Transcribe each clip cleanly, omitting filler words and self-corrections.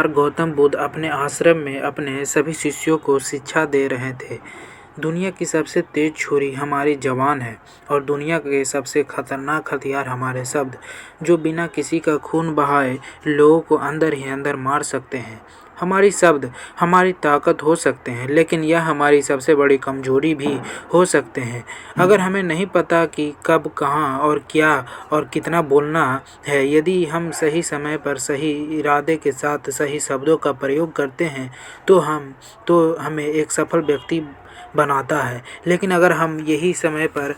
बार गौतम बुद्ध अपने आश्रम में अपने सभी शिष्यों को शिक्षा दे रहे थे। दुनिया की सबसे तेज छुरी हमारी ज़बान है और दुनिया के सबसे खतरनाक हथियार हमारे शब्द, जो बिना किसी का खून बहाए लोगों को अंदर ही अंदर मार सकते हैं। हमारी शब्द हमारी ताकत हो सकते हैं, लेकिन यह हमारी सबसे बड़ी कमजोरी भी हो सकते हैं। अगर हमें नहीं पता कि कब, कहाँ और क्या और कितना बोलना है, यदि हम सही समय पर सही इरादे के साथ सही शब्दों का प्रयोग करते हैं तो हमें एक सफल व्यक्ति बनाता है। लेकिन अगर हम यही समय पर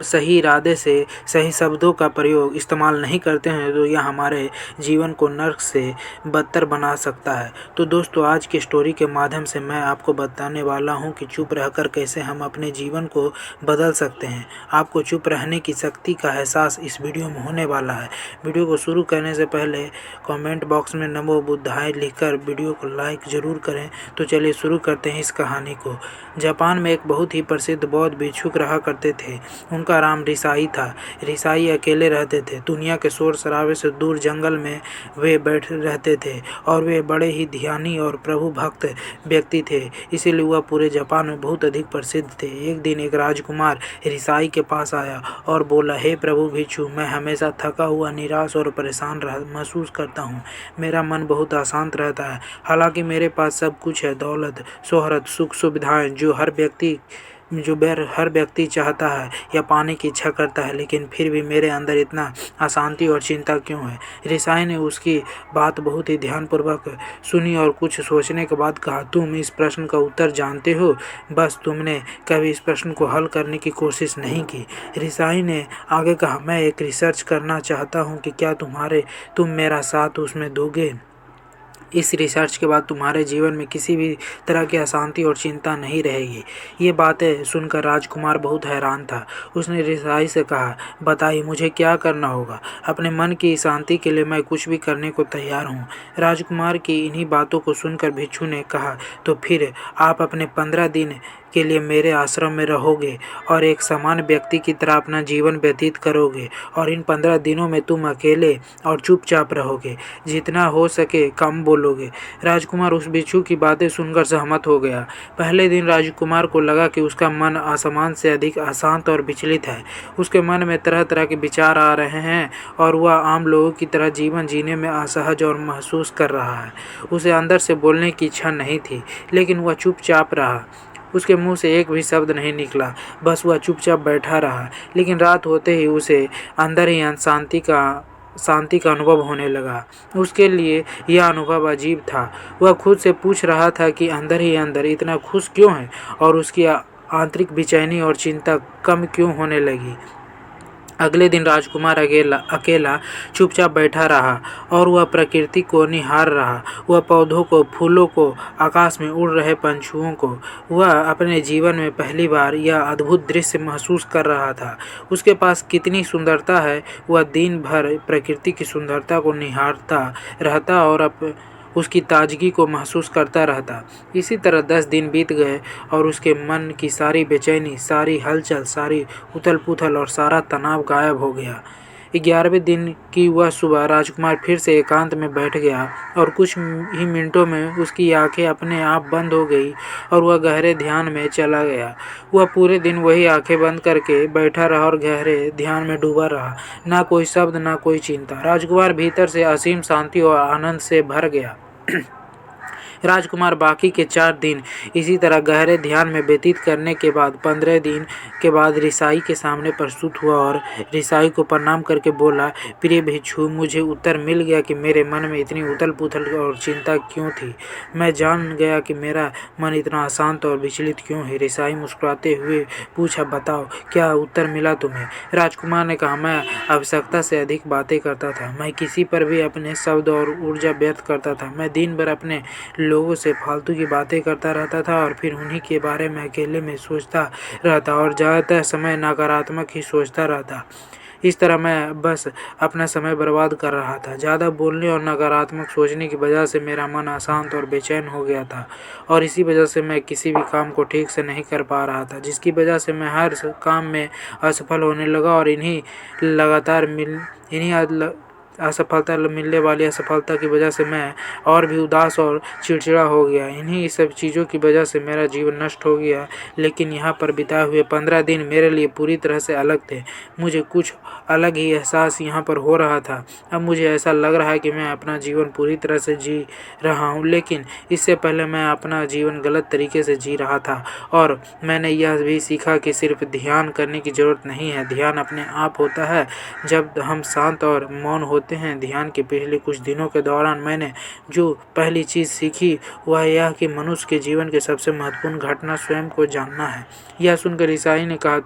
सही इरादे से सही शब्दों का प्रयोग इस्तेमाल नहीं करते हैं तो यह हमारे जीवन को नर्क से बदतर बना सकता है। तो दोस्तों, आज की स्टोरी के माध्यम से मैं आपको बताने वाला हूं कि चुप रहकर कैसे हम अपने जीवन को बदल सकते हैं। आपको चुप रहने की शक्ति का एहसास इस वीडियो में होने वाला है। वीडियो को शुरू करने से पहले कमेंट बॉक्स में नमो बुद्धाय लिखकर वीडियो को लाइक ज़रूर करें। तो चलिए शुरू करते हैं इस कहानी को। जापान में एक बहुत ही प्रसिद्ध बौद्ध भिक्षुक रहा करते थे। उनका नाम रिसाई था। रिसाई अकेले रहते थे। दुनिया के शोर शराबे से दूर जंगल में वे बैठ रहते थे और वे बड़े ही ध्यानी और प्रभु भक्त व्यक्ति थे, इसीलिए वह पूरे जापान में बहुत अधिक प्रसिद्ध थे। एक दिन एक राजकुमार रिसाई के पास आया और बोला, हे प्रभु भिक्षु, मैं हमेशा थका हुआ, निराश और परेशान महसूस करता हूँ। मेरा मन बहुत अशांत रहता है। हालांकि मेरे पास सब कुछ है, दौलत, शोहरत, सुख सुविधाएं जो हर व्यक्ति चाहता है या पाने की इच्छा करता है, लेकिन फिर भी मेरे अंदर इतना अशांति और चिंता क्यों है। रिसाई ने उसकी बात बहुत ही ध्यानपूर्वक सुनी और कुछ सोचने के बाद कहा, तुम इस प्रश्न का उत्तर जानते हो, बस तुमने कभी इस प्रश्न को हल करने की कोशिश नहीं की। रिसाई ने आगे कहा, मैं एक रिसर्च करना चाहता हूँ कि क्या तुम मेरा साथ उसमें दोगे। इस रिसर्च के बाद तुम्हारे जीवन में किसी भी तरह की अशांति और चिंता नहीं रहेगी। ये बातें सुनकर राजकुमार बहुत हैरान था। उसने रिसाई से कहा, बताइए मुझे क्या करना होगा। अपने मन की शांति के लिए मैं कुछ भी करने को तैयार हूँ। राजकुमार की इन्हीं बातों को सुनकर भिक्षु ने कहा, तो फिर आप अपने 15 दिन के लिए मेरे आश्रम में रहोगे और एक सामान्य व्यक्ति की तरह अपना जीवन व्यतीत करोगे, और इन 15 दिनों में तुम अकेले और चुपचाप रहोगे, जितना हो सके कम बोलोगे। राजकुमार उस भिक्षु की बातें सुनकर सहमत हो गया। पहले दिन राजकुमार को लगा कि उसका मन आसमान से अधिक अशांत और विचलित है। उसके मन में तरह तरह के विचार आ रहे हैं और वह आम लोगों की तरह जीवन जीने में असहज और महसूस कर रहा है। उसे अंदर से बोलने की इच्छा नहीं थी, लेकिन वह चुपचाप रहा। उसके मुंह से एक भी शब्द नहीं निकला, बस वह चुपचाप बैठा रहा। लेकिन रात होते ही उसे अंदर ही शांति का अनुभव होने लगा। उसके लिए यह अनुभव अजीब था। वह खुद से पूछ रहा था कि अंदर ही अंदर इतना खुश क्यों है और उसकी आंतरिक बेचैनी और चिंता कम क्यों होने लगी। अगले दिन राजकुमार अकेला चुपचाप बैठा रहा और वह प्रकृति को निहार रहा। वह पौधों को, फूलों को, आकाश में उड़ रहे पंछियों को। वह अपने जीवन में पहली बार यह अद्भुत दृश्य महसूस कर रहा था। उसके पास कितनी सुंदरता है। वह दिन भर प्रकृति की सुंदरता को निहारता रहता और उसकी ताजगी को महसूस करता रहता। इसी तरह 10 दिन बीत गए और उसके मन की सारी बेचैनी, सारी हलचल, सारी उथल-पुथल और सारा तनाव गायब हो गया। 11वें दिन की वह सुबह राजकुमार फिर से एकांत में बैठ गया और कुछ ही मिनटों में उसकी आंखें अपने आप बंद हो गई और वह गहरे ध्यान में चला गया। वह पूरे दिन वही आंखें बंद करके बैठा रहा और गहरे ध्यान में डूबा रहा। ना कोई शब्द, ना कोई चिंता। राजकुमार भीतर से असीम शांति और आनंद से भर गया। राजकुमार बाकी के 4 दिन इसी तरह गहरे ध्यान में व्यतीत करने के बाद 15 दिन के बाद रिसाई के सामने प्रस्तुत हुआ और रिसाई को प्रणाम करके बोला, प्रिय भिक्षु, मुझे उत्तर मिल गया कि मेरे मन में इतनी उथल पुथल और चिंता क्यों थी। मैं जान गया कि मेरा मन इतना अशांत और विचलित क्यों है। रिसाई मुस्कुराते हुए पूछा, बताओ क्या उत्तर मिला तुम्हें। राजकुमार ने कहा, मैं आवश्यकता से अधिक बातें करता था। मैं किसी पर भी अपने शब्द और ऊर्जा व्यर्थ करता था। मैं दिन भर अपने लोगों से फालतू की बातें करता रहता था और फिर उन्हीं के बारे में अकेले में सोचता रहता और ज़्यादातर समय नकारात्मक ही सोचता रहता। इस तरह मैं बस अपना समय बर्बाद कर रहा था। ज़्यादा बोलने और नकारात्मक सोचने की वजह से मेरा मन अशांत और बेचैन हो गया था और इसी वजह से मैं किसी भी काम को ठीक से नहीं कर पा रहा था, जिसकी वजह से मैं हर काम में असफल होने लगा और असफलता मिलने वाली असफलता की वजह से मैं और भी उदास और चिड़चिड़ा हो गया। इन्हीं सब चीज़ों की वजह से मेरा जीवन नष्ट हो गया। लेकिन यहाँ पर बिताए हुए 15 दिन मेरे लिए पूरी तरह से अलग थे। मुझे कुछ अलग ही एहसास यहाँ पर हो रहा था। अब मुझे ऐसा लग रहा है कि मैं अपना जीवन पूरी तरह से जी रहा हूँ, लेकिन इससे पहले मैं अपना जीवन गलत तरीके से जी रहा था। और मैंने यह भी सीखा कि सिर्फ ध्यान करने की ज़रूरत नहीं है, ध्यान अपने आप होता है जब हम शांत और मौन होते हैं। ध्यान के पिछले कुछ दिनों के दौरान मैंने जो पहली चीज़ सीखी वह यह कि मनुष्य के जीवन की सबसे महत्वपूर्ण घटना स्वयं को जानना है। यह सुनकर ईसाई ने कहा,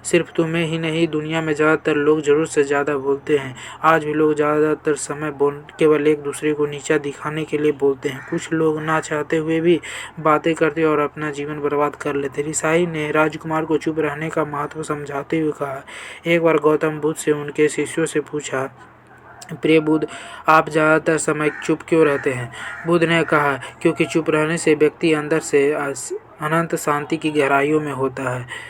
सिर्फ तुम्हें ही नहीं, दुनिया में ज़्यादातर लोग ज़रूरत से ज़्यादा बोलते हैं। आज भी लोग ज़्यादातर समय केवल एक दूसरे को नीचा दिखाने के लिए बोलते हैं। कुछ लोग ना चाहते हुए भी बातें करते और अपना जीवन बर्बाद कर लेते। ईसाई ने राजकुमार को चुप रहने का महत्व समझाते हुए कहा, एक बार गौतम बुद्ध से उनके शिष्यों से पूछा, प्रिय बुद्ध, आप ज़्यादातर समय चुप क्यों रहते हैं? बुद्ध ने कहा, क्योंकि चुप रहने से व्यक्ति अंदर से अनंत शांति की गहराइयों में होता है।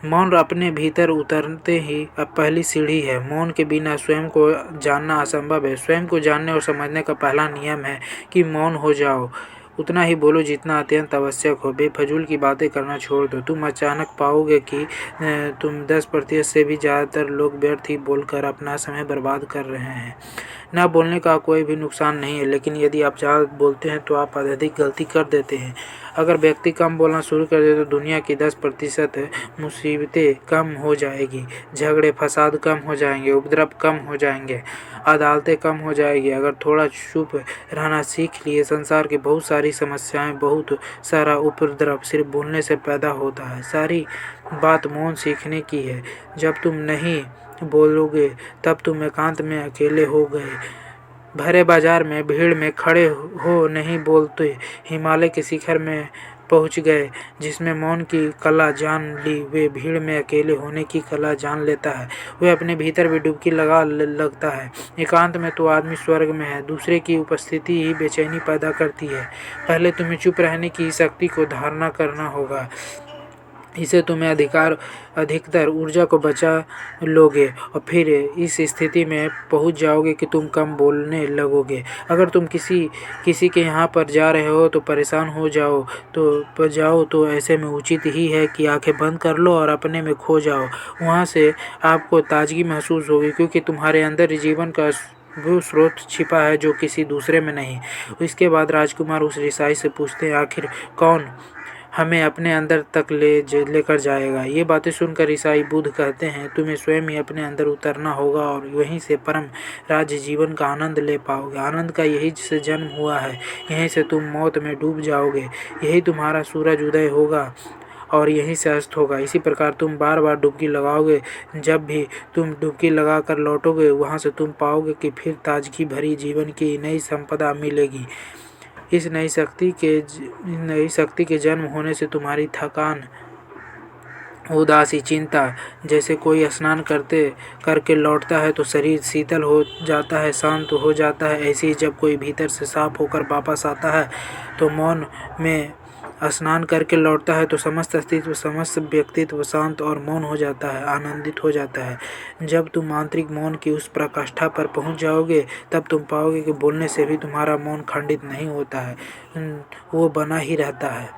मौन अपने भीतर उतरते ही अब पहली सीढ़ी है। मौन के बिना स्वयं को जानना असंभव है। स्वयं को जानने और समझने का पहला नियम है कि मौन हो जाओ, उतना ही बोलो जितना अत्यंत आवश्यक हो। बेफजूल की बातें करना छोड़ दो। तुम अचानक पाओगे कि तुम 10% से भी ज़्यादातर लोग व्यर्थ ही बोलकर अपना समय बर्बाद कर रहे हैं। ना बोलने का कोई भी नुकसान नहीं है, लेकिन यदि आप ज़्यादा बोलते हैं तो आप अधिक गलती कर देते हैं। अगर व्यक्ति कम बोलना शुरू कर दे तो दुनिया की 10% मुसीबतें कम हो जाएगी, झगड़े फसाद कम हो जाएंगे, उपद्रव कम हो जाएंगे, अदालतें कम हो जाएगी। अगर थोड़ा चुप रहना सीख लिए, संसार की बहुत सारी समस्याएं, बहुत सारा उपद्रव सिर्फ बोलने से पैदा होता है। सारी बात मौन सीखने की है। जब तुम नहीं बोलोगे तब तुम एकांत में अकेले हो गए, भरे बाजार में भीड़ में खड़े हो नहीं बोलते, हिमालय के शिखर में पहुंच गए। जिसमें मौन की कला जान ली, वे भीड़ में अकेले होने की कला जान लेता है। वे अपने भीतर भी डुबकी लगता है। एकांत में तो आदमी स्वर्ग में है। दूसरे की उपस्थिति ही बेचैनी पैदा करती है। पहले तुम्हें चुप रहने की शक्ति को धारणा करना होगा। इसे तुम्हें अधिकतर ऊर्जा को बचा लोगे और फिर इस स्थिति में पहुंच जाओगे कि तुम कम बोलने लगोगे। अगर तुम किसी के यहाँ पर जा रहे हो तो परेशान हो जाओ तो ऐसे में उचित ही है कि आंखें बंद कर लो और अपने में खो जाओ। वहाँ से आपको ताजगी महसूस होगी, क्योंकि तुम्हारे अंदर जीवन का वो स्रोत छिपा है जो किसी दूसरे में नहीं। इसके बाद राजकुमार उस ईसाई से पूछते हैं, आखिर कौन हमें अपने अंदर तक लेकर जाएगा? ये बातें सुनकर ईसाई बुद्ध कहते हैं, तुम्हें स्वयं ही अपने अंदर उतरना होगा और वहीं से परम राज्य जीवन का आनंद ले पाओगे। आनंद का यही से जन्म हुआ है, यहीं से तुम मौत में डूब जाओगे, यही तुम्हारा सूरज उदय होगा और यहीं से अस्त होगा। इसी प्रकार तुम बार बार डुबकी लगाओगे। जब भी तुम डुबकी लगा कर लौटोगे, वहाँ से तुम पाओगे कि फिर ताजगी भरी जीवन की नई संपदा मिलेगी। इस नई शक्ति के जन्म होने से तुम्हारी थकान, उदासी, चिंता, जैसे कोई स्नान करके लौटता है तो शरीर शीतल हो जाता है, शांत हो जाता है, ऐसे ही जब कोई भीतर से साफ होकर वापस आता है तो मौन में स्नान करके लौटता है तो समस्त अस्तित्व, समस्त व्यक्तित्व शांत और मौन हो जाता है, आनंदित हो जाता है। जब तुम आंतरिक मौन की उस पराकाष्ठा पर पहुंच जाओगे, तब तुम पाओगे कि बोलने से भी तुम्हारा मौन खंडित नहीं होता है, वो बना ही रहता है।